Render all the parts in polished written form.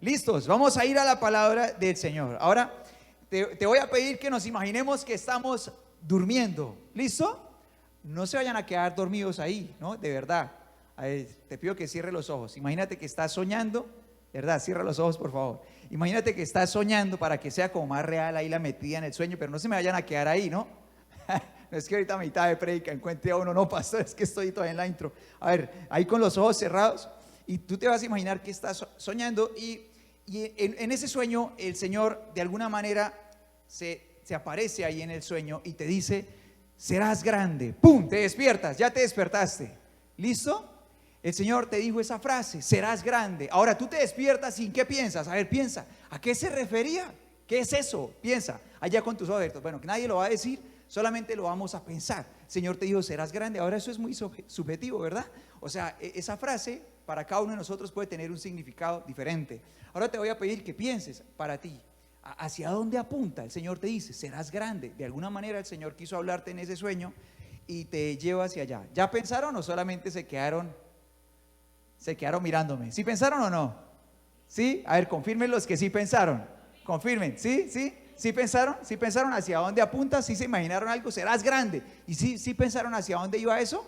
Listos, vamos a ir a la palabra del Señor. Ahora te voy a pedir que nos imaginemos que estamos durmiendo. ¿Listo? No se vayan a quedar dormidos ahí, ¿no? De verdad. Te pido que cierre los ojos. Imagínate que estás soñando. De verdad, cierra los ojos, por favor. Imagínate que estás soñando para que sea como más real ahí la metida en el sueño, pero no se me vayan a quedar ahí, ¿no? No es que ahorita a mitad de predica encuentre a uno, no, pastor, es que estoy todavía en la intro. A ver, ahí con los ojos cerrados y tú te vas a imaginar que estás soñando y en ese sueño el Señor de alguna manera se aparece ahí en el sueño y te dice, serás grande. ¡Pum! Te despiertas, ya te despertaste. ¿Listo? El Señor te dijo esa frase, serás grande. Ahora tú te despiertas y ¿en qué piensas? A ver, piensa, ¿a qué se refería? ¿Qué es eso? Piensa, allá con tus ojos abiertos. Bueno, que nadie lo va a decir, solamente lo vamos a pensar. El Señor te dijo, serás grande. Ahora eso es muy subjetivo, ¿verdad? O sea, esa frase para cada uno de nosotros puede tener un significado diferente. Ahora te voy a pedir que pienses para ti, ¿hacia dónde apunta? El Señor te dice, serás grande. De alguna manera el Señor quiso hablarte en ese sueño y te lleva hacia allá. ¿Ya pensaron o solamente se quedaron mirándome? ¿Sí pensaron o no? ¿Sí? A ver, confirmen los que sí pensaron. Confirmen, ¿sí? ¿Sí? ¿Sí pensaron? ¿Sí pensaron hacia dónde apunta? ¿Sí se imaginaron algo? Serás grande. ¿Y sí pensaron hacia dónde iba eso?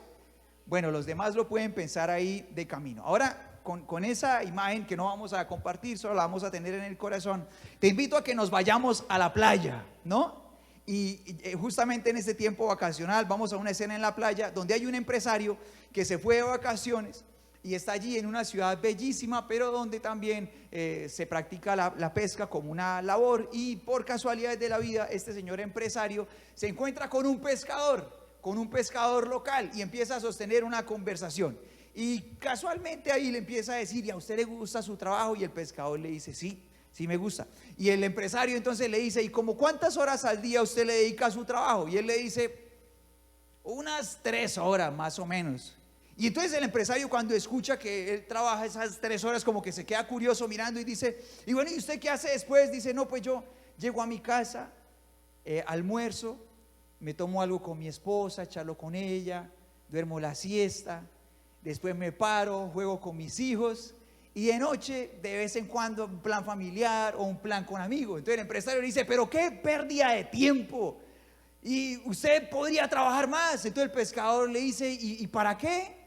Bueno, los demás lo pueden pensar ahí de camino. Ahora, con esa imagen que no vamos a compartir, solo la vamos a tener en el corazón, te invito a que nos vayamos a la playa, ¿no? Y justamente en este tiempo vacacional vamos a una escena en la playa donde hay un empresario que se fue de vacaciones y está allí en una ciudad bellísima, pero donde también se practica la pesca como una labor. Y por casualidades de la vida, este señor empresario se encuentra con un pescador local y empieza a sostener una conversación. Y casualmente ahí le empieza a decir, ¿y a usted le gusta su trabajo? Y el pescador le dice, sí, sí me gusta. Y el empresario entonces le dice, ¿y como cuántas horas al día usted le dedica a su trabajo? Y él le dice, unas 3 horas más o menos. Y entonces el empresario, cuando escucha que él trabaja esas 3 horas, como que se queda curioso mirando y dice, y bueno, ¿y usted qué hace después? Dice, no, pues yo llego a mi casa, almuerzo, me tomo algo con mi esposa, charlo con ella, duermo la siesta, después me paro, juego con mis hijos y de noche de vez en cuando un plan familiar o un plan con amigos. Entonces el empresario le dice, pero qué pérdida de tiempo, y usted podría trabajar más. Entonces el pescador le dice, ¿y para qué?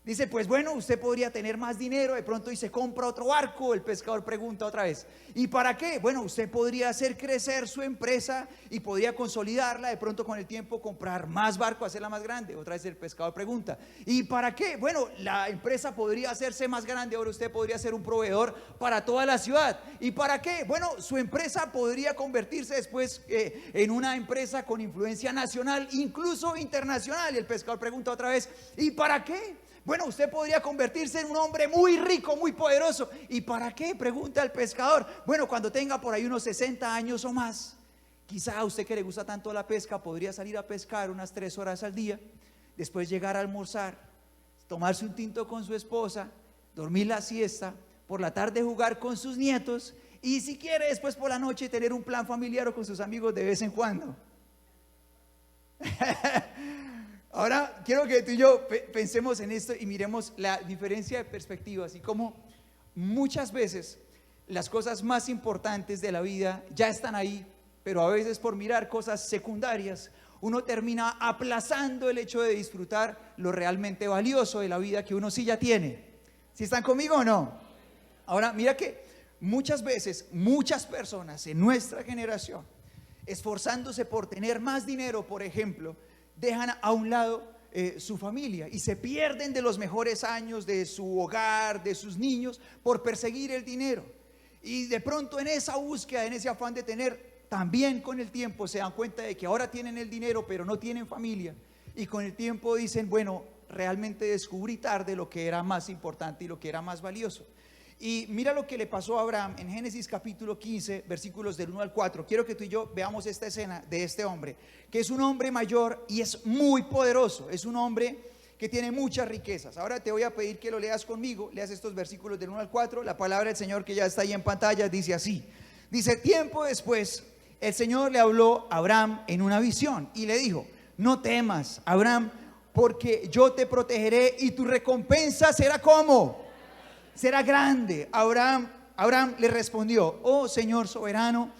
Dice, pues bueno, usted podría tener más dinero de pronto y se compra otro barco. El pescador pregunta otra vez, ¿y para qué? Bueno, usted podría hacer crecer su empresa y podría consolidarla, de pronto con el tiempo comprar más barcos, hacerla más grande. Otra vez el pescador pregunta, ¿y para qué? Bueno, la empresa podría hacerse más grande, ahora usted podría ser un proveedor para toda la ciudad. ¿Y para qué? Bueno, su empresa podría convertirse después en una empresa con influencia nacional, incluso internacional. Y el pescador pregunta otra vez, ¿y para qué? Bueno, usted podría convertirse en un hombre muy rico, muy poderoso. ¿Y para qué? Pregunta el pescador. Bueno, cuando tenga por ahí unos 60 años o más, quizá a usted que le gusta tanto la pesca, podría salir a pescar unas 3 horas al día, después llegar a almorzar, tomarse un tinto con su esposa, dormir la siesta, por la tarde jugar con sus nietos y si quiere después por la noche tener un plan familiar o con sus amigos de vez en cuando. Ahora quiero que tú y yo pensemos en esto y miremos la diferencia de perspectiva, así como muchas veces las cosas más importantes de la vida ya están ahí, pero a veces por mirar cosas secundarias uno termina aplazando el hecho de disfrutar lo realmente valioso de la vida que uno sí ya tiene. ¿Sí están conmigo o no? Ahora mira que muchas veces muchas personas en nuestra generación, esforzándose por tener más dinero, por ejemplo, dejan a un lado su familia y se pierden de los mejores años de su hogar, de sus niños, por perseguir el dinero. Y de pronto en esa búsqueda, en ese afán de tener, también con el tiempo se dan cuenta de que ahora tienen el dinero pero no tienen familia, y con el tiempo dicen, bueno, realmente descubrí tarde lo que era más importante y lo que era más valioso. Y mira lo que le pasó a Abraham en Génesis capítulo 15, versículos del 1 al 4. Quiero que tú y yo veamos esta escena de este hombre, que es un hombre mayor y es muy poderoso. Es un hombre que tiene muchas riquezas. Ahora te voy a pedir que lo leas conmigo, leas estos versículos del 1 al 4. La palabra del Señor, que ya está ahí en pantalla, dice así. Dice, tiempo después, el Señor le habló a Abraham en una visión y le dijo, no temas, Abraham, porque yo te protegeré y tu recompensa será ¿cómo? Será grande. Abraham Abraham le respondió: oh Señor soberano,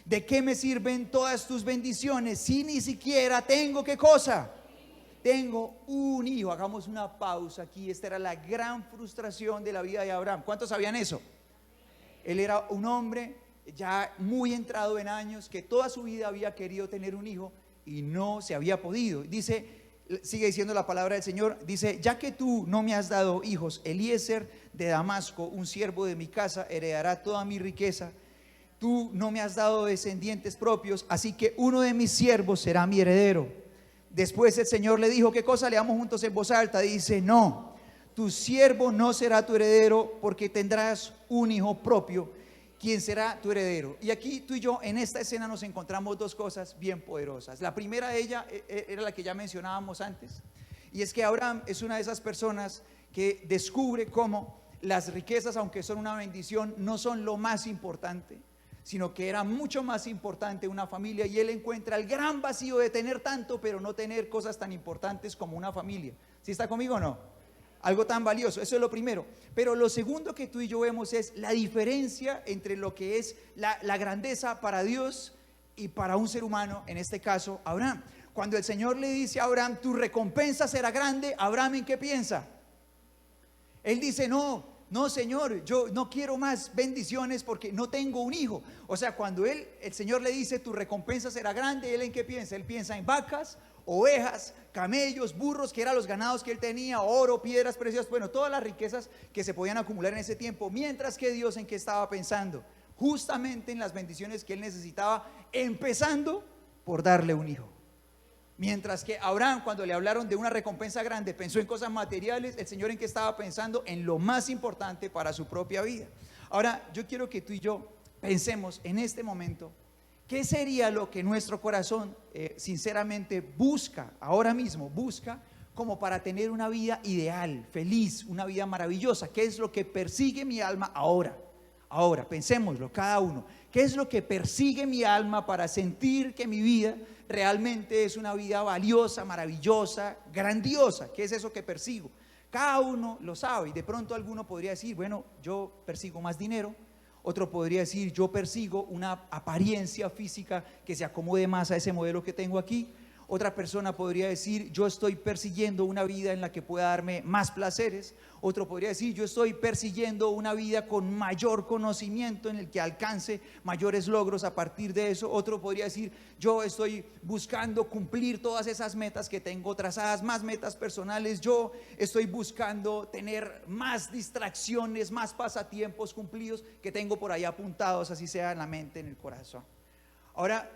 ¿de qué me sirven todas tus bendiciones si ni siquiera tengo qué cosa? Tengo un hijo. Hagamos una pausa aquí. Esta era la gran frustración de la vida de Abraham. ¿Cuántos sabían eso? Él era un hombre ya muy entrado en años, que toda su vida había querido tener un hijo y no se había podido. Dice, sigue diciendo la palabra del Señor, dice: ya que tú no me has dado hijos, Eliezer de Damasco, un siervo de mi casa, heredará toda mi riqueza. Tú no me has dado descendientes propios, así que uno de mis siervos será mi heredero. Después el Señor le dijo, ¿qué cosa? Leamos juntos en voz alta. Dice: no, tu siervo no será tu heredero, porque tendrás un hijo propio, quien será tu heredero. Y aquí tú y yo en esta escena nos encontramos dos cosas bien poderosas. La primera de ellas era la que ya mencionábamos antes, y es que Abraham es una de esas personas que descubre cómo las riquezas, aunque son una bendición, no son lo más importante, sino que era mucho más importante una familia, y él encuentra el gran vacío de tener tanto, pero no tener cosas tan importantes como una familia. ¿Sí está conmigo o no? Algo tan valioso, eso es lo primero. Pero lo segundo que tú y yo vemos es la diferencia entre lo que es la grandeza para Dios y para un ser humano, en este caso Abraham. Cuando el Señor le dice a Abraham, tu recompensa será grande, Abraham, ¿en qué piensa? Él dice: no Señor, yo no quiero más bendiciones porque no tengo un hijo. O sea, cuando el Señor le dice tu recompensa será grande, ¿él en qué piensa? Él piensa en vacas, ovejas, camellos, burros, que eran los ganados que él tenía, oro, piedras preciosas, bueno, todas las riquezas que se podían acumular en ese tiempo. Mientras que Dios, ¿en qué estaba pensando? Justamente en las bendiciones que él necesitaba, empezando por darle un hijo. Mientras que Abraham, cuando le hablaron de una recompensa grande, pensó en cosas materiales. El Señor, ¿en qué estaba pensando? En lo más importante para su propia vida. Ahora, yo quiero que tú y yo pensemos en este momento, ¿qué sería lo que nuestro corazón sinceramente busca, ahora mismo busca, como para tener una vida ideal, feliz, una vida maravillosa? ¿Qué es lo que persigue mi alma ahora? Ahora, pensémoslo cada uno. ¿Qué es lo que persigue mi alma para sentir que mi vida realmente es una vida valiosa, maravillosa, grandiosa? ¿Qué es eso que persigo? Cada uno lo sabe, y de pronto alguno podría decir: bueno, yo persigo más dinero. Otro podría decir: yo persigo una apariencia física que se acomode más a ese modelo que tengo aquí. Otra persona podría decir: yo estoy persiguiendo una vida en la que pueda darme más placeres. Otro podría decir: yo estoy persiguiendo una vida con mayor conocimiento, en el que alcance mayores logros a partir de eso. Otro podría decir: yo estoy buscando cumplir todas esas metas que tengo trazadas, más metas personales. Yo estoy buscando tener más distracciones, más pasatiempos cumplidos que tengo por ahí apuntados, así sea en la mente, en el corazón. Ahora,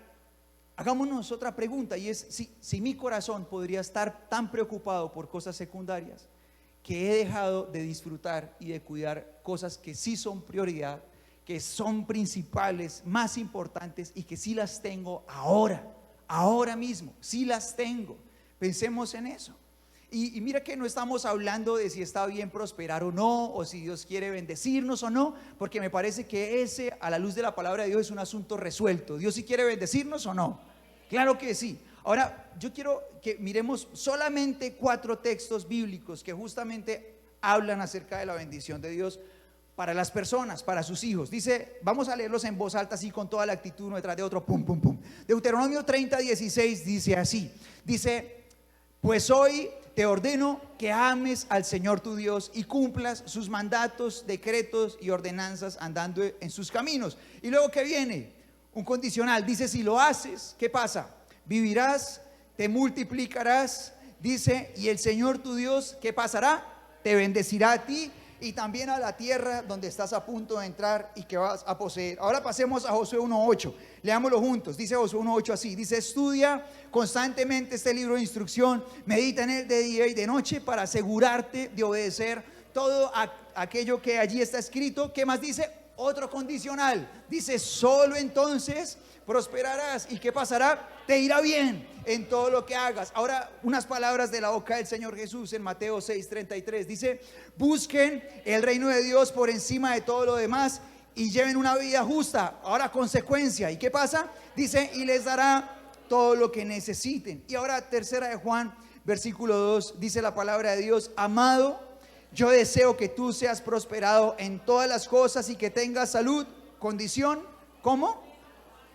hagámonos otra pregunta, y es si mi corazón podría estar tan preocupado por cosas secundarias, que he dejado de disfrutar y de cuidar cosas que sí son prioridad, que son principales, más importantes, y que sí las tengo ahora mismo, sí las tengo. Pensemos en eso. Y mira que no estamos hablando de si está bien prosperar o no, o si Dios quiere bendecirnos o no, porque me parece que ese, a la luz de la palabra de Dios, es un asunto resuelto. ¿Dios sí quiere bendecirnos o no? Claro que sí. Ahora, yo quiero que miremos solamente 4 textos bíblicos que justamente hablan acerca de la bendición de Dios para las personas, para sus hijos. Dice, vamos a leerlos en voz alta, así con toda la actitud, uno detrás de otro, pum, pum, pum. Deuteronomio 30:16 dice así, dice: pues hoy te ordeno que ames al Señor tu Dios y cumplas sus mandatos, decretos y ordenanzas, andando en sus caminos. Y luego, ¿qué viene? Un condicional. Dice: si lo haces, ¿qué pasa? Vivirás, te multiplicarás. Dice: y el Señor tu Dios, ¿qué pasará? Te bendecirá a ti y también a la tierra donde estás a punto de entrar y que vas a poseer. Ahora pasemos a Josué 1:8. Leámoslo juntos. Dice Josué 1:8 así. Dice: estudia constantemente este libro de instrucción, medita en él de día y de noche, para asegurarte de obedecer todo aquello que allí está escrito. ¿Qué más dice? Otro condicional. Dice: solo entonces prosperarás. ¿Y qué pasará? Te irá bien en todo lo que hagas. Ahora, unas palabras de la boca del Señor Jesús en Mateo 6:33. Dice: busquen el reino de Dios por encima de todo lo demás y lleven una vida justa. Ahora, consecuencia. ¿Y qué pasa? Dice: y les dará todo lo que necesiten. Y ahora, tercera de Juan, versículo 2, dice la palabra de Dios: amado, Yo deseo que tú seas prosperado en todas las cosas y que tengas salud, condición, ¿cómo?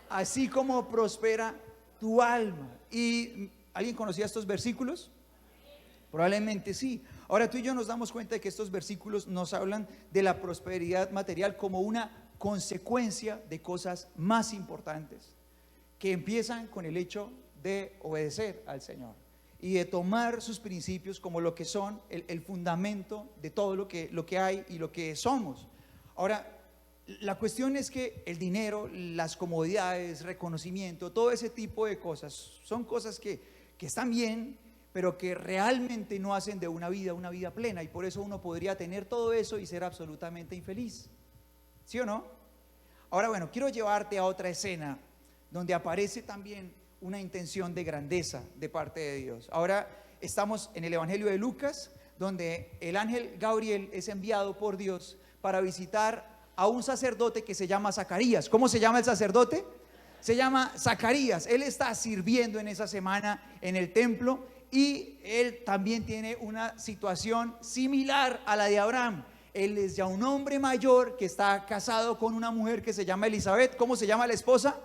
Así como prospera tu alma. ¿Y alguien conocía estos versículos? Probablemente sí. Ahora tú y yo nos damos cuenta de que estos versículos nos hablan de la prosperidad material como una consecuencia de cosas más importantes, que empiezan con el hecho de obedecer al Señor y de tomar sus principios como lo que son el fundamento de todo lo que hay y lo que somos. Ahora, la cuestión es que el dinero, las comodidades, reconocimiento, todo ese tipo de cosas son cosas que están bien, pero que realmente no hacen de una vida plena, y por eso uno podría tener todo eso y ser absolutamente infeliz. ¿Sí o no? Ahora, bueno, quiero llevarte a otra escena donde aparece también una intención de grandeza de parte de Dios. Ahora estamos en el Evangelio de Lucas, donde el ángel Gabriel es enviado por Dios para visitar a un sacerdote que se llama Zacarías. ¿Cómo se llama el sacerdote? Se llama Zacarías. Él está sirviendo en esa semana en el templo y él también tiene una situación similar a la de Abraham. Él es ya un hombre mayor que está casado con una mujer que se llama Elizabeth. ¿Cómo se llama la esposa?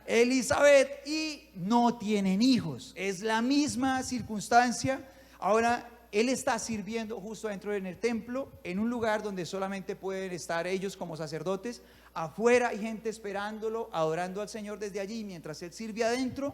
Elizabeth, y no tienen hijos. Es la misma circunstancia. Ahora él está sirviendo justo dentro del templo, en un lugar donde solamente pueden estar ellos como sacerdotes. Afuera hay gente esperándolo, adorando al Señor desde allí, mientras él sirve adentro.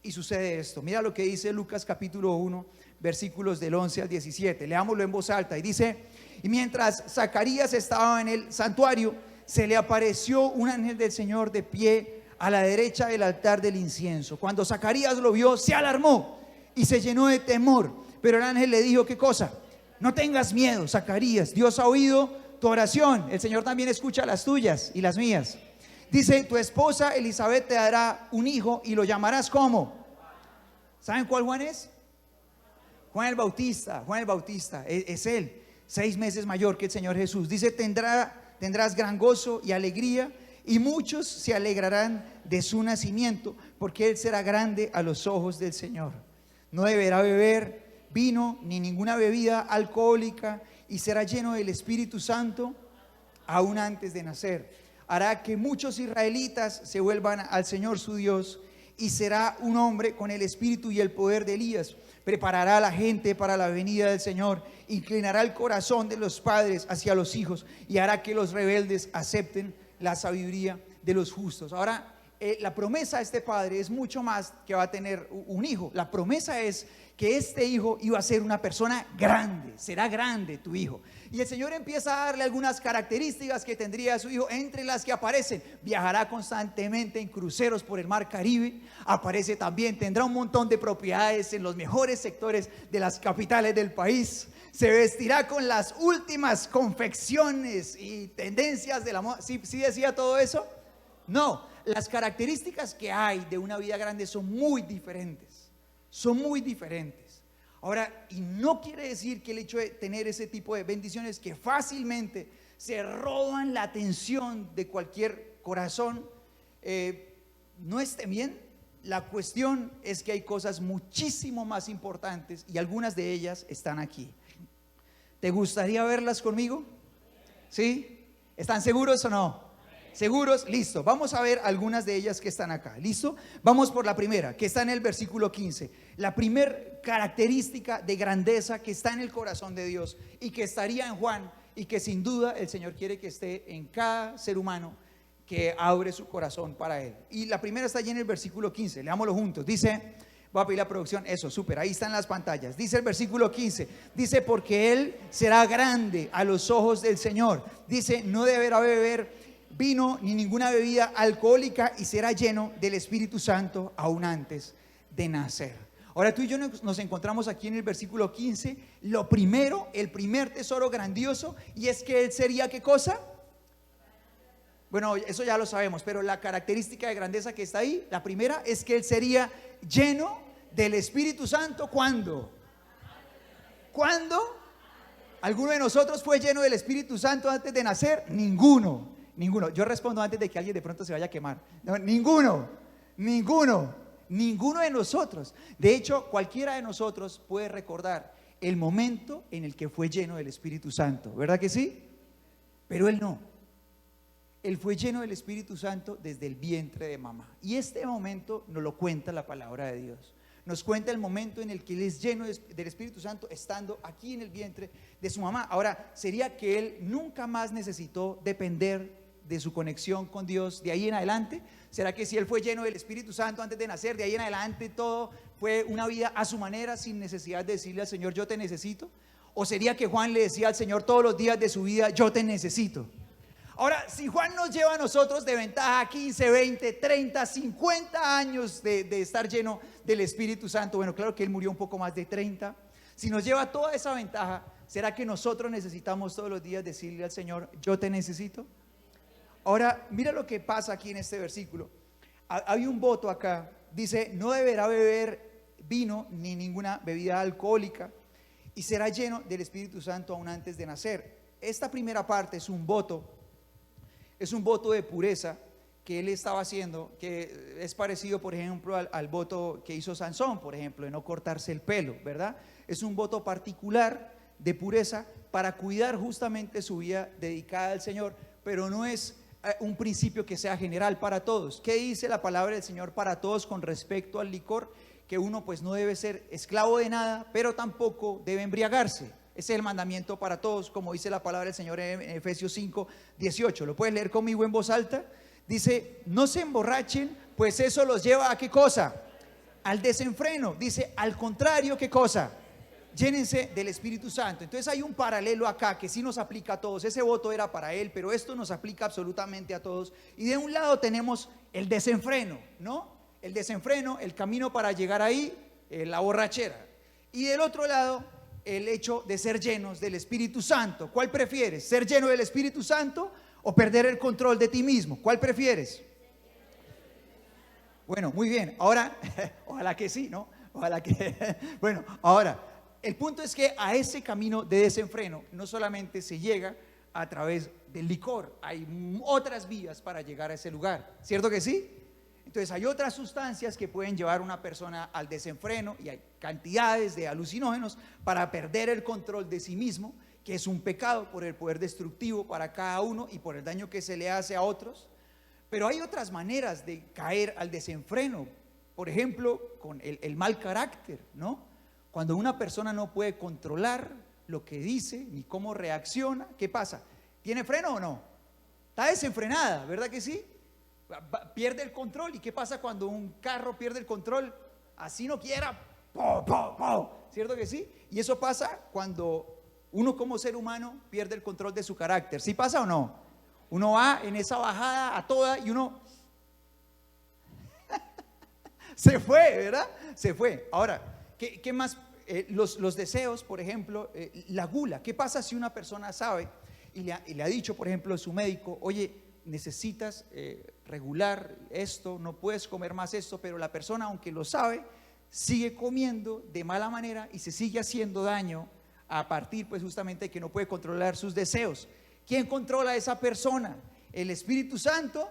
Y sucede esto. Mira lo que dice Lucas capítulo 1, versículos del 11 al 17. Leámoslo en voz alta. Y dice: y mientras Zacarías estaba en el santuario, se le apareció un ángel del Señor de pie a la derecha del altar del incienso. Cuando Zacarías lo vio, se alarmó y se llenó de temor. Pero el ángel le dijo: ¿qué cosa? No tengas miedo, Zacarías. Dios ha oído tu oración. El Señor también escucha las tuyas y las mías. Dice: tu esposa Elizabeth te dará un hijo y lo llamarás ¿cómo? ¿Saben cuál Juan es? Juan el Bautista. Juan el Bautista es él, 6 meses mayor que el Señor Jesús. Dice: tendrás gran gozo y alegría, y muchos se alegrarán de su nacimiento, porque él será grande a los ojos del Señor. No deberá beber vino ni ninguna bebida alcohólica, y será lleno del Espíritu Santo aún antes de nacer. Hará que muchos israelitas se vuelvan al Señor su Dios, y será un hombre con el espíritu y el poder de Elías. Preparará a la gente para la venida del Señor, inclinará el corazón de los padres hacia los hijos, y hará que los rebeldes acepten la sabiduría de los justos. Ahora, la promesa de este padre es mucho más que va a tener un hijo. La promesa es que este hijo iba a ser una persona grande. Será grande tu hijo. Y el Señor empieza a darle algunas características que tendría su hijo, entre las que aparecen: viajará constantemente en cruceros por el mar Caribe. Aparece también, tendrá un montón de propiedades en los mejores sectores de las capitales del país. Se vestirá con las últimas confecciones y tendencias de la moda. ¿Sí decía todo eso? No, las características que hay de una vida grande son muy diferentes. Son muy diferentes. Ahora, y no quiere decir que el hecho de tener ese tipo de bendiciones que fácilmente se roban la atención de cualquier corazón, no esté bien. La cuestión es que hay cosas muchísimo más importantes, y algunas de ellas están aquí. ¿Te gustaría verlas conmigo? ¿Sí? ¿Están seguros o no? ¿Seguros? Listo. Vamos a ver algunas de ellas que están acá. ¿Listo? Vamos por la primera, que está en el versículo 15. La primer característica de grandeza que está en el corazón de Dios y que estaría en Juan, y que sin duda el Señor quiere que esté en cada ser humano que abre su corazón para Él. Y la primera está allí en el versículo 15. Leámoslo juntos. Dice, voy a pedir la producción, eso, súper, ahí están las pantallas. Dice el versículo 15, dice: porque Él será grande a los ojos del Señor. Dice: no deberá beber vino ni ninguna bebida alcohólica, y será lleno del Espíritu Santo aún antes de nacer. Ahora tú y yo nos encontramos aquí en el versículo 15. Lo primero, el primer tesoro grandioso, y es que Él sería ¿qué cosa? Bueno, eso ya lo sabemos, pero la característica de grandeza que está ahí, la primera, es que Él sería lleno del Espíritu Santo. ¿Cuándo? ¿Cuándo? ¿Alguno de nosotros fue lleno del Espíritu Santo antes de nacer? Ninguno. Yo respondo antes de que alguien de pronto se vaya a quemar. No, ninguno de nosotros. De hecho, cualquiera de nosotros puede recordar el momento en el que fue lleno del Espíritu Santo, ¿verdad que sí? Pero él no. Él fue lleno del Espíritu Santo desde el vientre de mamá. Y este momento nos lo cuenta la palabra de Dios. Nos cuenta el momento en el que él es lleno del Espíritu Santo estando aquí en el vientre de su mamá. Ahora, ¿sería que él nunca más necesitó depender de su conexión con Dios de ahí en adelante? ¿Será que si él fue lleno del Espíritu Santo antes de nacer, de ahí en adelante todo fue una vida a su manera sin necesidad de decirle al Señor, yo te necesito? ¿O sería que Juan le decía al Señor todos los días de su vida, yo te necesito? Ahora, si Juan nos lleva a nosotros de ventaja 15, 20, 30, 50 años de estar lleno del Espíritu Santo, bueno, claro que él murió un poco más de 30. Si nos lleva toda esa ventaja, ¿será que nosotros necesitamos todos los días decirle al Señor, yo te necesito? Ahora, mira lo que pasa aquí en este versículo. Hay un voto acá, dice, no deberá beber vino ni ninguna bebida alcohólica y será lleno del Espíritu Santo aún antes de nacer. Esta primera parte es un voto de pureza que él estaba haciendo, que es parecido, por ejemplo, al voto que hizo Sansón, por ejemplo, de no cortarse el pelo, ¿verdad? Es un voto particular de pureza para cuidar justamente su vida dedicada al Señor, pero no es un principio que sea general para todos. ¿Qué dice la palabra del Señor para todos con respecto al licor? Que uno pues no debe ser esclavo de nada, pero tampoco debe embriagarse. Ese es el mandamiento para todos, como dice la palabra del Señor en Efesios 5, 18. ¿Lo puedes leer conmigo en voz alta? Dice, no se emborrachen, pues eso los lleva a ¿qué cosa? Al desenfreno. Dice, al contrario, ¿qué cosa? Llénense del Espíritu Santo. Entonces hay un paralelo acá que sí nos aplica a todos. Ese voto era para él, pero esto nos aplica absolutamente a todos. Y de un lado tenemos el desenfreno, ¿no? El desenfreno, el camino para llegar ahí, la borrachera. Y del otro lado, el hecho de ser llenos del Espíritu Santo. ¿Cuál prefieres? ¿Ser lleno del Espíritu Santo o perder el control de ti mismo? ¿Cuál prefieres? Bueno, muy bien. Ahora, ojalá que sí, ¿no? Ojalá que... Bueno, ahora, el punto es que a ese camino de desenfreno no solamente se llega a través del licor, hay otras vías para llegar a ese lugar, ¿cierto que sí? Entonces hay otras sustancias que pueden llevar a una persona al desenfreno y hay cantidades de alucinógenos para perder el control de sí mismo, que es un pecado por el poder destructivo para cada uno y por el daño que se le hace a otros. Pero hay otras maneras de caer al desenfreno, por ejemplo, con el mal carácter, ¿no? Cuando una persona no puede controlar lo que dice ni cómo reacciona, ¿qué pasa? ¿Tiene freno o no? Está desenfrenada, ¿verdad que sí? Pierde el control. ¿Y qué pasa cuando un carro pierde el control? Así no quiera, ¡po, po, po! ¿Cierto que sí? Y eso pasa cuando uno como ser humano pierde el control de su carácter. ¿Sí pasa o no? Uno va en esa bajada a toda y uno se fue, ¿verdad? Se fue. Ahora, ¿qué más? Los deseos, por ejemplo, la gula. ¿Qué pasa si una persona sabe y le ha dicho, por ejemplo, a su médico, oye, necesitas regular esto, no puedes comer más esto, pero la persona, aunque lo sabe, sigue comiendo de mala manera y se sigue haciendo daño a partir pues justamente de que no puede controlar sus deseos? ¿Quién controla a esa persona? ¿El Espíritu Santo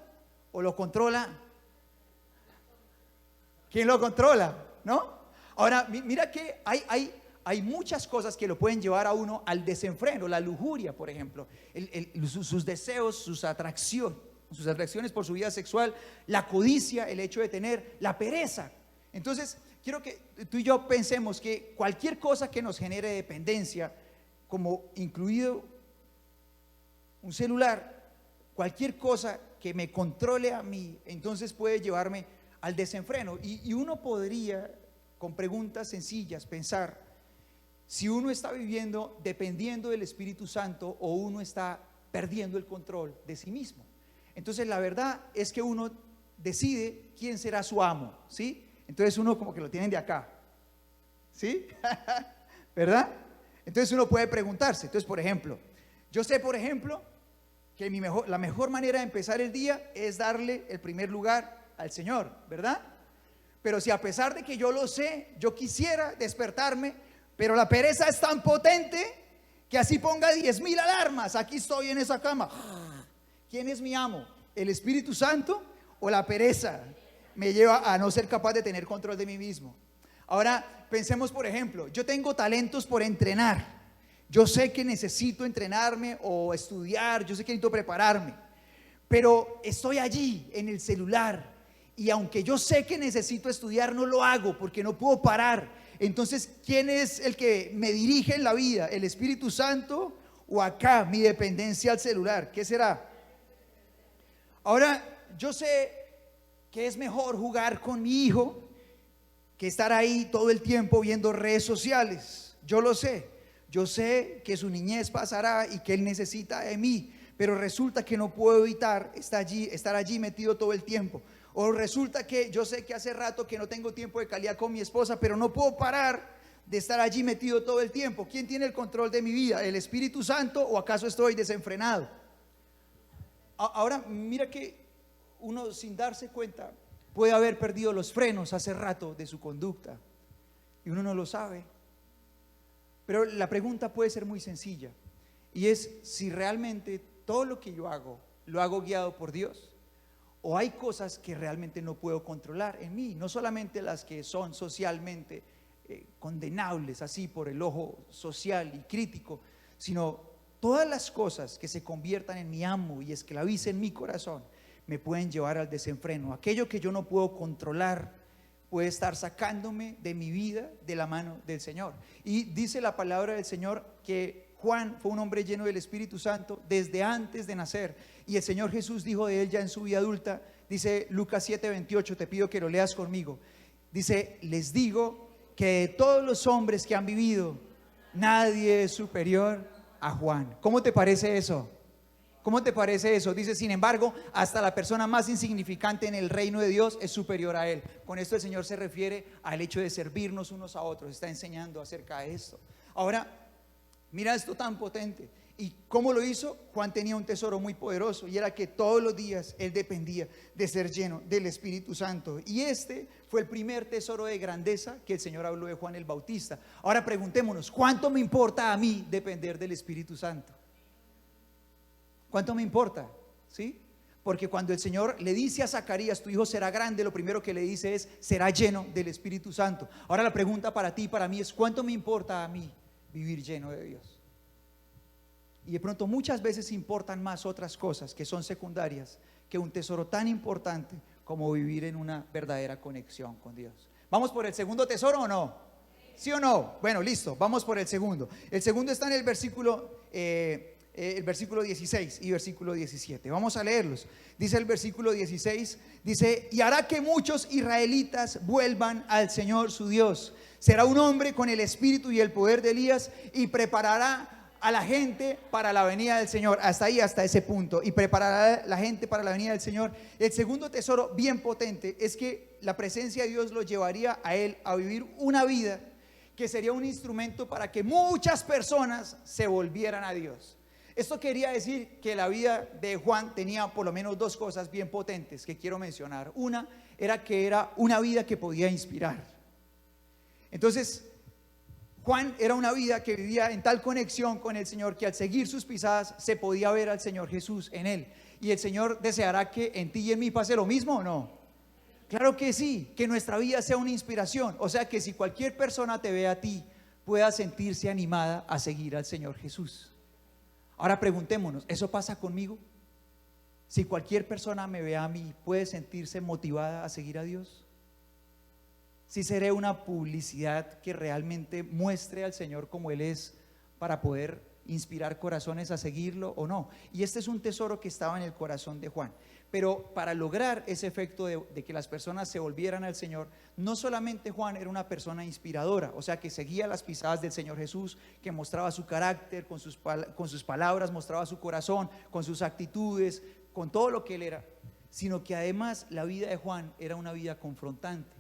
o lo controla? ¿Quién lo controla? ¿No? Ahora, mira que hay muchas cosas que lo pueden llevar a uno al desenfreno. La lujuria, por ejemplo, sus deseos, sus atracciones por su vida sexual, la codicia, el hecho de tener, la pereza. Entonces, quiero que tú y yo pensemos que cualquier cosa que nos genere dependencia, como incluido un celular, cualquier cosa que me controle a mí, entonces puede llevarme al desenfreno. Y uno podría, con preguntas sencillas, pensar si uno está viviendo dependiendo del Espíritu Santo o uno está perdiendo el control de sí mismo. Entonces la verdad es que uno decide quién será su amo, ¿sí? Entonces uno como que lo tienen de acá, ¿sí? ¿Verdad? Entonces uno puede preguntarse. Entonces, por ejemplo, yo sé, por ejemplo, que la mejor manera de empezar el día es darle el primer lugar al Señor, ¿verdad? Pero si a pesar de que yo lo sé, yo quisiera despertarme, pero la pereza es tan potente que así ponga 10,000 alarmas, aquí estoy en esa cama. ¿Quién es mi amo? ¿El Espíritu Santo o la pereza? Me lleva a no ser capaz de tener control de mí mismo. Ahora, pensemos por ejemplo, yo tengo talentos por entrenar. Yo sé que necesito entrenarme o estudiar, yo sé que necesito prepararme, pero estoy allí en el celular y aunque yo sé que necesito estudiar, no lo hago porque no puedo parar. Entonces, ¿quién es el que me dirige en la vida? ¿El Espíritu Santo o acá mi dependencia al celular? ¿Qué será? Ahora, yo sé que es mejor jugar con mi hijo que estar ahí todo el tiempo viendo redes sociales. Yo lo sé. Yo sé que su niñez pasará y que él necesita de mí, pero resulta que no puedo evitar estar allí metido todo el tiempo. O resulta que yo sé que hace rato que no tengo tiempo de calidad con mi esposa, pero no puedo parar de estar allí metido todo el tiempo. ¿Quién tiene el control de mi vida? ¿El Espíritu Santo o acaso estoy desenfrenado? Ahora, mira que uno sin darse cuenta puede haber perdido los frenos hace rato de su conducta y uno no lo sabe. Pero la pregunta puede ser muy sencilla y es si realmente todo lo que yo hago lo hago guiado por Dios o hay cosas que realmente no puedo controlar en mí, no solamente las que son socialmente condenables así por el ojo social y crítico, sino todas las cosas que se conviertan en mi amo y esclavicen mi corazón me pueden llevar al desenfreno. Aquello que yo no puedo controlar puede estar sacándome de mi vida de la mano del Señor. Y dice la palabra del Señor que Juan fue un hombre lleno del Espíritu Santo desde antes de nacer. Y el Señor Jesús dijo de él ya en su vida adulta, dice Lucas 7:28, te pido que lo leas conmigo. Dice, les digo que de todos los hombres que han vivido, nadie es superior a Juan. ¿Cómo te parece eso? ¿Cómo te parece eso? Dice, sin embargo, hasta la persona más insignificante en el reino de Dios es superior a él. Con esto el Señor se refiere al hecho de servirnos unos a otros. Está enseñando acerca de esto. Ahora, mira esto tan potente. ¿Y cómo lo hizo? Juan tenía un tesoro muy poderoso y era que todos los días él dependía de ser lleno del Espíritu Santo. Y este fue el primer tesoro de grandeza que el Señor habló de Juan el Bautista. Ahora preguntémonos, ¿cuánto me importa a mí depender del Espíritu Santo? ¿Cuánto me importa? ¿Sí? Porque cuando el Señor le dice a Zacarías, tu hijo será grande, lo primero que le dice es, será lleno del Espíritu Santo. Ahora la pregunta para ti y para mí es, ¿cuánto me importa a mí vivir lleno de Dios? Y de pronto muchas veces importan más otras cosas que son secundarias que un tesoro tan importante como vivir en una verdadera conexión con Dios. ¿Vamos por el segundo tesoro o no? ¿Sí o no? Bueno, listo, vamos por el segundo. El segundo está en el versículo 16 y versículo 17. Vamos a leerlos. Dice el versículo 16, dice, y hará que muchos israelitas vuelvan al Señor su Dios. Será un hombre con el espíritu y el poder de Elías y preparará a la gente para la venida del Señor. Hasta ahí, hasta ese punto. Y preparará a la gente para la venida del Señor. El segundo tesoro bien potente es que la presencia de Dios lo llevaría a él a vivir una vida que sería un instrumento para que muchas personas se volvieran a Dios. Esto quería decir que la vida de Juan tenía por lo menos dos cosas bien potentes que quiero mencionar. Una era que era una vida que podía inspirar. Entonces, Juan era una vida que vivía en tal conexión con el Señor que al seguir sus pisadas se podía ver al Señor Jesús en él. Y el Señor deseará que en ti y en mí pase lo mismo, ¿o no? Claro que sí, que nuestra vida sea una inspiración. O sea que si cualquier persona te ve a ti, pueda sentirse animada a seguir al Señor Jesús. Ahora preguntémonos, ¿eso pasa conmigo? Si cualquier persona me ve a mí, ¿puede sentirse motivada a seguir a Dios? Si seré una publicidad que realmente muestre al Señor como Él es para poder inspirar corazones a seguirlo o no. Y este es un tesoro que estaba en el corazón de Juan. Pero para lograr ese efecto de que las personas se volvieran al Señor, no solamente Juan era una persona inspiradora, o sea que seguía las pisadas del Señor Jesús, que mostraba su carácter, con sus palabras mostraba su corazón, con sus actitudes, con todo lo que él era, sino que además la vida de Juan era una vida confrontante.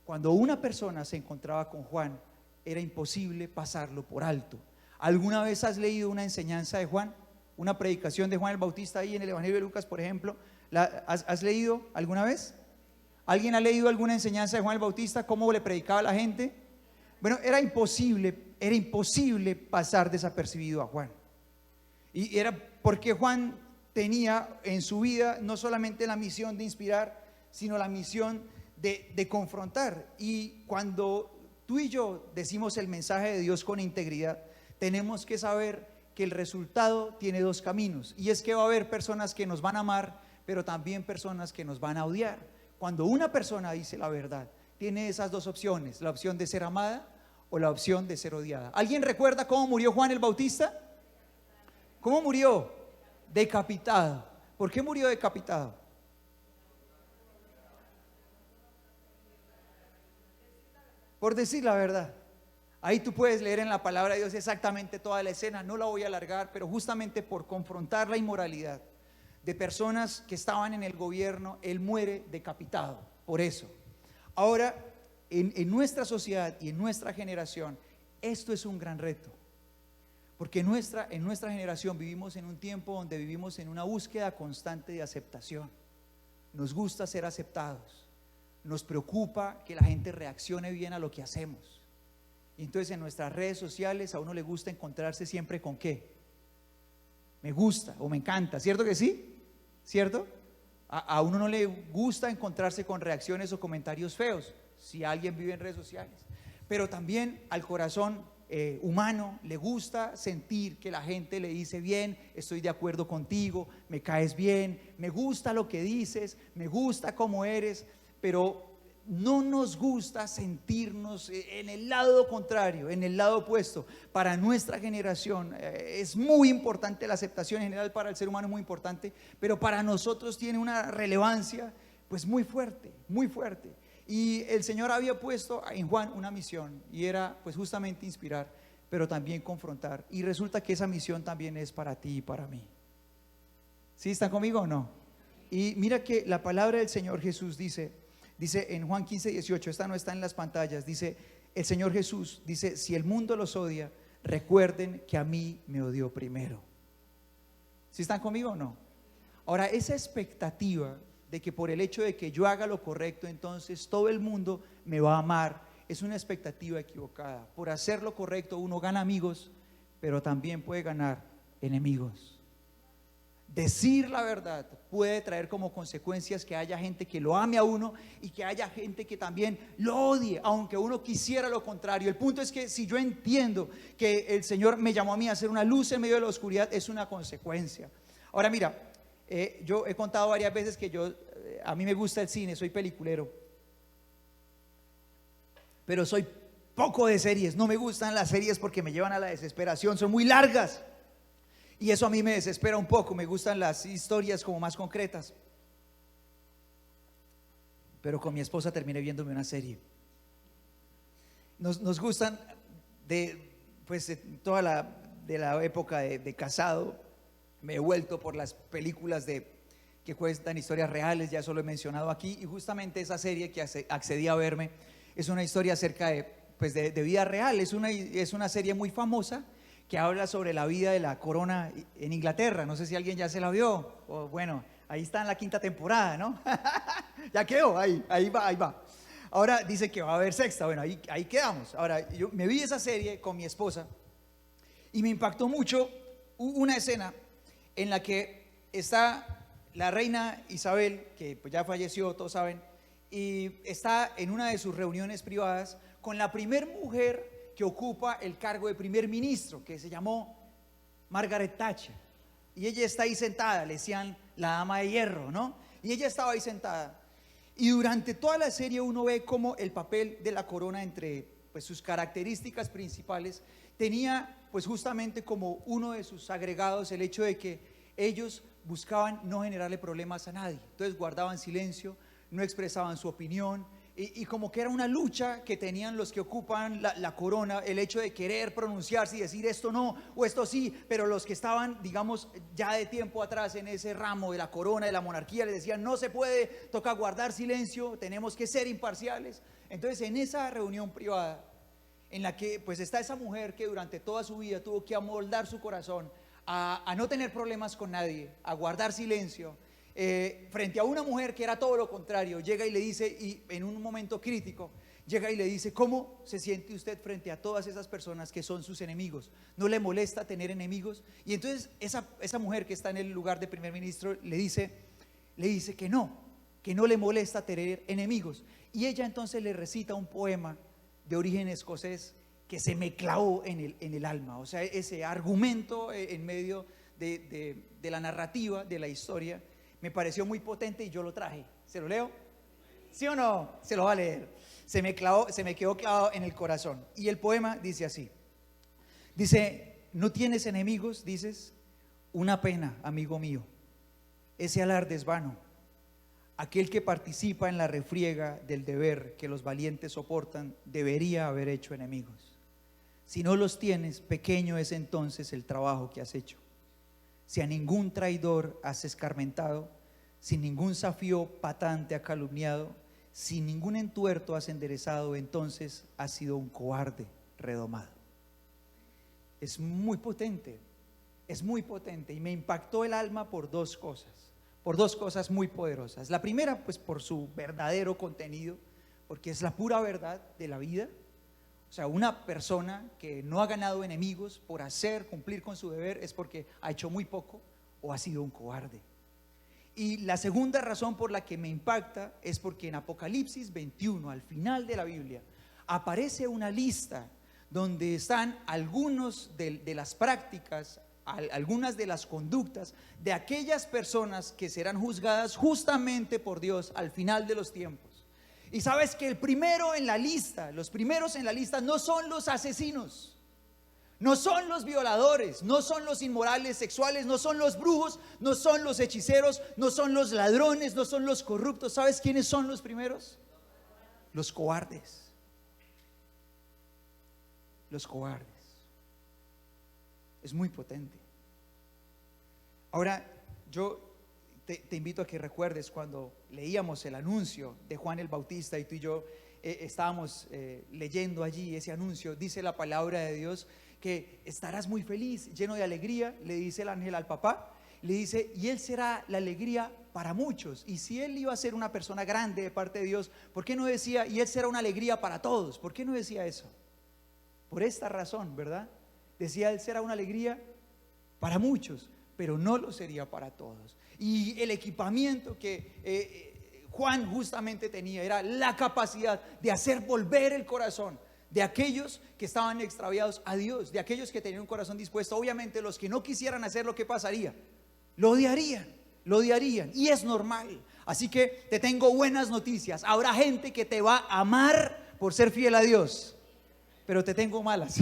Cuando una persona se encontraba con Juan, era imposible pasarlo por alto. ¿Alguna vez has leído una enseñanza de Juan? Una predicación de Juan el Bautista ahí en el Evangelio de Lucas, por ejemplo. ¿Has leído alguna vez? ¿Alguien ha leído alguna enseñanza de Juan el Bautista? ¿Cómo le predicaba a la gente? Bueno, era imposible pasar desapercibido a Juan. Y era porque Juan tenía en su vida no solamente la misión de inspirar, sino la misión de confrontar. Y cuando tú y yo decimos el mensaje de Dios con integridad, tenemos que saber que el resultado tiene dos caminos, y es que va a haber personas que nos van a amar, pero también personas que nos van a odiar. Cuando una persona dice la verdad, tiene esas dos opciones, la opción de ser amada o la opción de ser odiada. ¿Alguien recuerda cómo murió Juan el Bautista? ¿Cómo murió? Decapitado. ¿Por qué murió decapitado? Por decir la verdad. Ahí tú puedes leer en la palabra de Dios exactamente toda la escena, no la voy a alargar, pero justamente por confrontar la inmoralidad de personas que estaban en el gobierno, él muere decapitado, por eso. Ahora, en nuestra sociedad y en nuestra generación, esto es un gran reto, porque en nuestra generación vivimos en un tiempo donde vivimos en una búsqueda constante de aceptación. Nos gusta ser aceptados, nos preocupa que la gente reaccione bien a lo que hacemos. Y entonces en nuestras redes sociales a uno le gusta encontrarse siempre con ¿qué? Me gusta o me encanta, ¿cierto que sí? ¿Cierto? A uno no le gusta encontrarse con reacciones o comentarios feos si alguien vive en redes sociales, pero también al corazón humano le gusta sentir que la gente le dice bien, estoy de acuerdo contigo, me caes bien, me gusta lo que dices, me gusta cómo eres, pero no nos gusta sentirnos en el lado contrario, en el lado opuesto. Para nuestra generación es muy importante la aceptación, en general para el ser humano es muy importante, pero para nosotros tiene una relevancia pues muy fuerte, muy fuerte. Y el Señor había puesto en Juan una misión, y era pues justamente inspirar, pero también confrontar, y resulta que esa misión también es para ti y para mí. ¿Sí están conmigo o no? Y mira que la palabra del Señor Jesús dice en Juan 15:18, esta no está en las pantallas, dice el Señor Jesús, dice: si el mundo los odia, recuerden que a mí me odió primero. ¿Sí están conmigo o no? Ahora, esa expectativa de que por el hecho de que yo haga lo correcto, entonces todo el mundo me va a amar, es una expectativa equivocada. Por hacer lo correcto uno gana amigos, pero también puede ganar enemigos. Decir la verdad puede traer como consecuencias que haya gente que lo ame a uno y que haya gente que también lo odie, aunque uno quisiera lo contrario. El punto es que si yo entiendo que el Señor me llamó a mí a ser una luz en medio de la oscuridad, es una consecuencia. Ahora mira, yo he contado varias veces que a mí me gusta el cine, soy peliculero, pero soy poco de series. No me gustan las series porque me llevan a la desesperación, son muy largas. Y eso a mí me desespera un poco, me gustan las historias como más concretas. Pero con mi esposa terminé viéndome una serie. Nos gustan pues toda la época de casado. Me he vuelto por las películas que cuentan historias reales, ya eso lo he mencionado aquí. Y justamente esa serie que accedí a verme es una historia acerca de vida real. Es una serie muy famosa que habla sobre la vida de la corona en Inglaterra. No sé si alguien ya se la vio. Bueno, ahí está en la 5ª temporada, ¿no? Ya quedó, ahí va. Ahora dice que va a haber 6ª. Bueno, ahí quedamos. Ahora, yo me vi esa serie con mi esposa y me impactó mucho una escena en la que está la reina Isabel, que pues ya falleció, todos saben, y está en una de sus reuniones privadas con la primer mujer que ocupa el cargo de primer ministro, que se llamó Margaret Thatcher, y ella está ahí sentada, le decían la dama de hierro, ¿no? Y ella estaba ahí sentada, y durante toda la serie uno ve cómo el papel de la corona, entre pues sus características principales, tenía pues justamente como uno de sus agregados el hecho de que ellos buscaban no generarle problemas a nadie, entonces guardaban silencio, no expresaban su opinión. Y como que era una lucha que tenían los que ocupan la corona, el hecho de querer pronunciarse y decir esto no o esto sí, pero los que estaban, digamos, ya de tiempo atrás en ese ramo de la corona, de la monarquía, les decían no se puede, toca guardar silencio, tenemos que ser imparciales. Entonces en esa reunión privada, en la que pues está esa mujer que durante toda su vida tuvo que amoldar su corazón a no tener problemas con nadie, a guardar silencio, frente a una mujer que era todo lo contrario, llega y le dice, y en un momento crítico, llega y le dice: ¿cómo se siente usted frente a todas esas personas que son sus enemigos? ¿No le molesta tener enemigos? Y entonces esa mujer que está en el lugar de primer ministro le dice que no le molesta tener enemigos. Y ella entonces le recita un poema de origen escocés que se me clavó en el alma. O sea, ese argumento en medio de la narrativa, de la historia, me pareció muy potente y yo lo traje. ¿Se lo leo? ¿Sí o no? Se lo va a leer. Se me quedó clavado en el corazón. Y el poema dice así. Dice: no tienes enemigos, dices, una pena, amigo mío. Ese alarde es vano. Aquel que participa en la refriega del deber que los valientes soportan debería haber hecho enemigos. Si no los tienes, pequeño es entonces el trabajo que has hecho. Si a ningún traidor has escarmentado, si ningún zafío patán te ha calumniado, si ningún entuerto has enderezado, entonces has sido un cobarde redomado. Es muy potente y me impactó el alma por dos cosas muy poderosas. La primera, pues por su verdadero contenido, porque es la pura verdad de la vida. O sea, una persona que no ha ganado enemigos por cumplir con su deber es porque ha hecho muy poco o ha sido un cobarde. Y la segunda razón por la que me impacta es porque en Apocalipsis 21, al final de la Biblia, aparece una lista donde están algunos de las prácticas, algunas de las conductas de aquellas personas que serán juzgadas justamente por Dios al final de los tiempos. Y sabes que los primeros en la lista no son los asesinos, no son los violadores, no son los inmorales sexuales, no son los brujos, no son los hechiceros, no son los ladrones, no son los corruptos. ¿Sabes quiénes son los primeros? Los cobardes. Los cobardes. Es muy potente. Ahora, yo te invito a que recuerdes cuando leíamos el anuncio de Juan el Bautista y tú y yo estábamos leyendo allí ese anuncio. Dice la palabra de Dios que estarás muy feliz, lleno de alegría, le dice el ángel al papá. Le dice, y él será la alegría para muchos. Y si él iba a ser una persona grande de parte de Dios, ¿por qué no decía, y él será una alegría para todos? ¿Por qué no decía eso? Por esta razón, ¿verdad? Decía, él será una alegría para muchos, pero no lo sería para todos. Y el equipamiento que Juan justamente tenía era la capacidad de hacer volver el corazón de aquellos que estaban extraviados a Dios, de aquellos que tenían un corazón dispuesto. Obviamente los que no quisieran hacer lo que pasaría, lo odiarían, y es normal. Así que te tengo buenas noticias. Habrá gente que te va a amar por ser fiel a Dios, pero te tengo malas.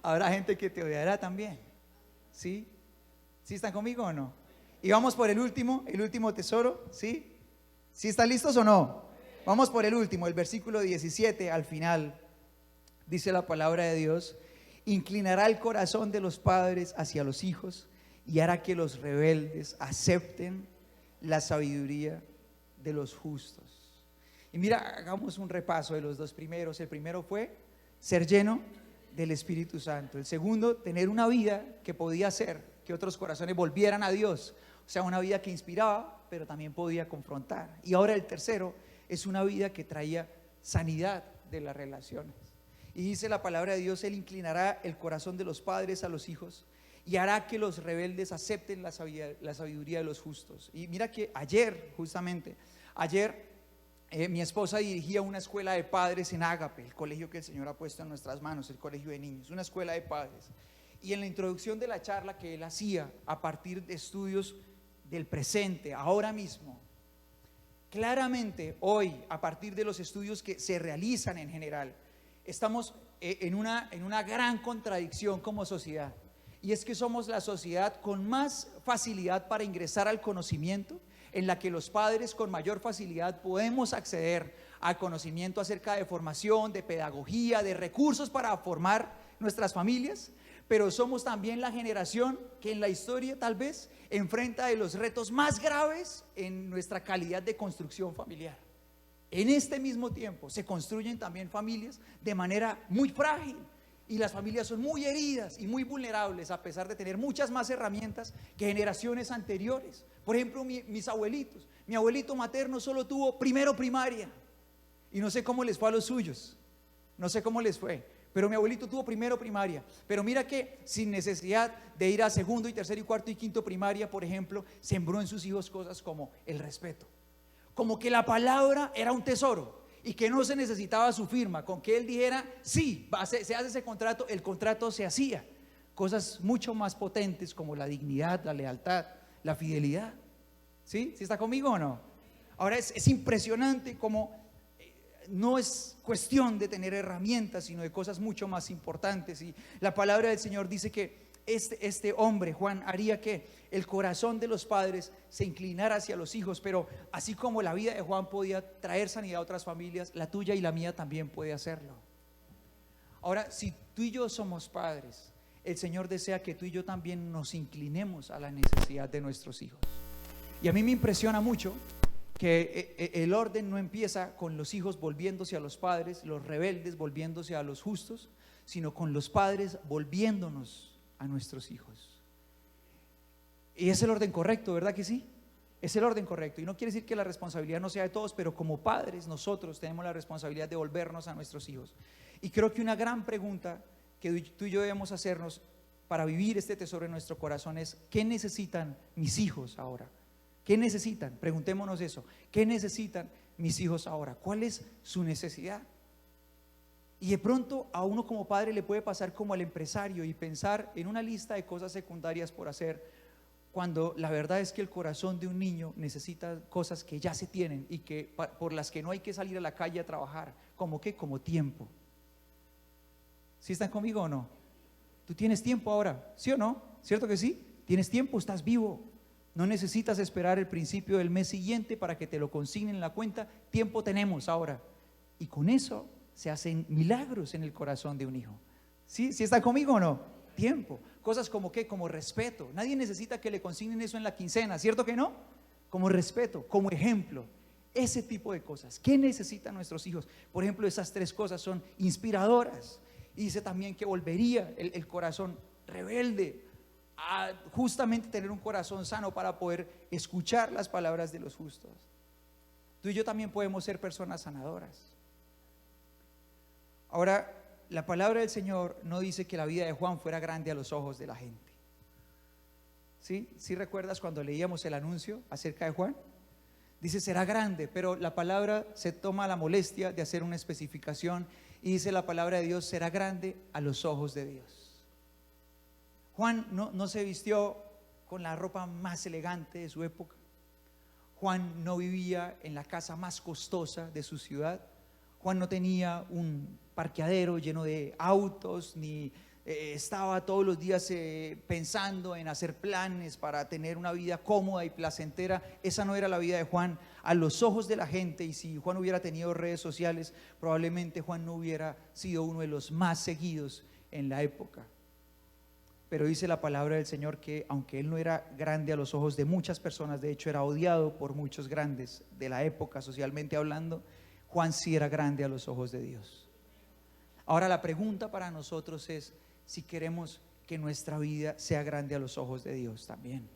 Habrá gente que te odiará también. ¿Sí? ¿Sí están conmigo o no? Y vamos por el último tesoro. ¿Sí? ¿Sí están listos o no? Vamos por el último, el versículo 17 al final. Dice la palabra de Dios: inclinará el corazón de los padres hacia los hijos y hará que los rebeldes acepten la sabiduría de los justos. Y mira, hagamos un repaso de los dos primeros. El primero fue ser lleno del Espíritu Santo. El segundo, tener una vida que podía hacer que otros corazones volvieran a Dios. O sea, una vida que inspiraba, pero también podía confrontar. Y ahora el tercero es una vida que traía sanidad de las relaciones. Y dice la palabra de Dios: él inclinará el corazón de los padres a los hijos y hará que los rebeldes acepten la sabiduría de los justos. Y mira que ayer, mi esposa dirigía una escuela de padres en Ágape, el colegio que el Señor ha puesto en nuestras manos, el colegio de niños, una escuela de padres. Y en la introducción de la charla que él hacía a partir de estudios del presente, ahora mismo, claramente hoy, a partir de los estudios que se realizan en general, estamos en una gran contradicción como sociedad. Y es que somos la sociedad con más facilidad para ingresar al conocimiento, en la que los padres con mayor facilidad podemos acceder al conocimiento acerca de formación, de pedagogía, de recursos para formar nuestras familias. Pero somos también la generación que en la historia tal vez enfrenta de los retos más graves en nuestra calidad de construcción familiar. En este mismo tiempo se construyen también familias de manera muy frágil, y las familias son muy heridas y muy vulnerables, a pesar de tener muchas más herramientas que generaciones anteriores. Por ejemplo, mis abuelitos, mi abuelito materno solo tuvo primero primaria, y no sé cómo les fue a los suyos, no sé cómo les fue, pero mi abuelito tuvo primero primaria. Pero mira que sin necesidad de ir a segundo y tercero y cuarto y quinto primaria, por ejemplo, sembró en sus hijos cosas como el respeto, como que la palabra era un tesoro. y que no se necesitaba su firma, con que él dijera, sí, se hace ese contrato, el contrato se hacía. Cosas mucho más potentes como la dignidad, la lealtad, la fidelidad. ¿Sí? ¿Sí está conmigo o no? Ahora es impresionante como no es cuestión de tener herramientas, sino de cosas mucho más importantes. Y la palabra del Señor dice que este hombre, Juan, haría que el corazón de los padres se inclinara hacia los hijos. Pero así como la vida de Juan podía traer sanidad a otras familias, la tuya y la mía también puede hacerlo. Ahora, si tú y yo somos padres, el Señor desea que tú y yo también nos inclinemos a la necesidad de nuestros hijos. Y a mí me impresiona mucho que el orden no empieza con los hijos volviéndose a los padres, los rebeldes volviéndose a los justos, sino con los padres volviéndonos a nuestros hijos. Y es el orden correcto, ¿verdad que sí? Es el orden correcto. Y no quiere decir que la responsabilidad no sea de todos, pero como padres nosotros tenemos la responsabilidad de volvernos a nuestros hijos. Y creo que una gran pregunta que tú y yo debemos hacernos para vivir este tesoro en nuestro corazón es: ¿qué necesitan mis hijos ahora? ¿Qué necesitan? Preguntémonos eso. ¿Qué necesitan mis hijos ahora? ¿Cuál es su necesidad? Y de pronto a uno como padre le puede pasar como al empresario y pensar en una lista de cosas secundarias por hacer, cuando la verdad es que el corazón de un niño necesita cosas que ya se tienen y que por las que no hay que salir a la calle a trabajar. ¿Como qué? Como tiempo. ¿Sí están conmigo o no? Tú tienes tiempo ahora, ¿sí o no? ¿Cierto que sí? Tienes tiempo, estás vivo. No necesitas esperar el principio del mes siguiente para que te lo consignen en la cuenta. Tiempo tenemos ahora. Y con eso se hacen milagros en el corazón de un hijo. ¿Sí? ¿Sí está conmigo o no? Tiempo. Cosas como ¿qué? Como respeto. Nadie necesita que le consignen eso en la quincena, ¿cierto que no? Como respeto, como ejemplo. Ese tipo de cosas. ¿Qué necesitan nuestros hijos? Por ejemplo, esas tres cosas son inspiradoras. Y dice también que volvería el corazón rebelde a justamente tener un corazón sano para poder escuchar las palabras de los justos. Tú y yo también podemos ser personas sanadoras. Ahora, la palabra del Señor no dice que la vida de Juan fuera grande a los ojos de la gente. ¿Sí? ¿Sí recuerdas cuando leíamos el anuncio acerca de Juan? Dice será grande, pero la palabra se toma la molestia de hacer una especificación y dice la palabra de Dios: será grande a los ojos de Dios. Juan no se vistió con la ropa más elegante de su época. Juan no vivía en la casa más costosa de su ciudad. Juan no tenía un parqueadero lleno de autos, ni estaba todos los días pensando en hacer planes para tener una vida cómoda y placentera. Esa no era la vida de Juan a los ojos de la gente. Y si Juan hubiera tenido redes sociales, probablemente Juan no hubiera sido uno de los más seguidos en la época. Pero dice la palabra del Señor que aunque él no era grande a los ojos de muchas personas, de hecho era odiado por muchos grandes de la época socialmente hablando, Juan sí era grande a los ojos de Dios. Ahora la pregunta para nosotros es si queremos que nuestra vida sea grande a los ojos de Dios también.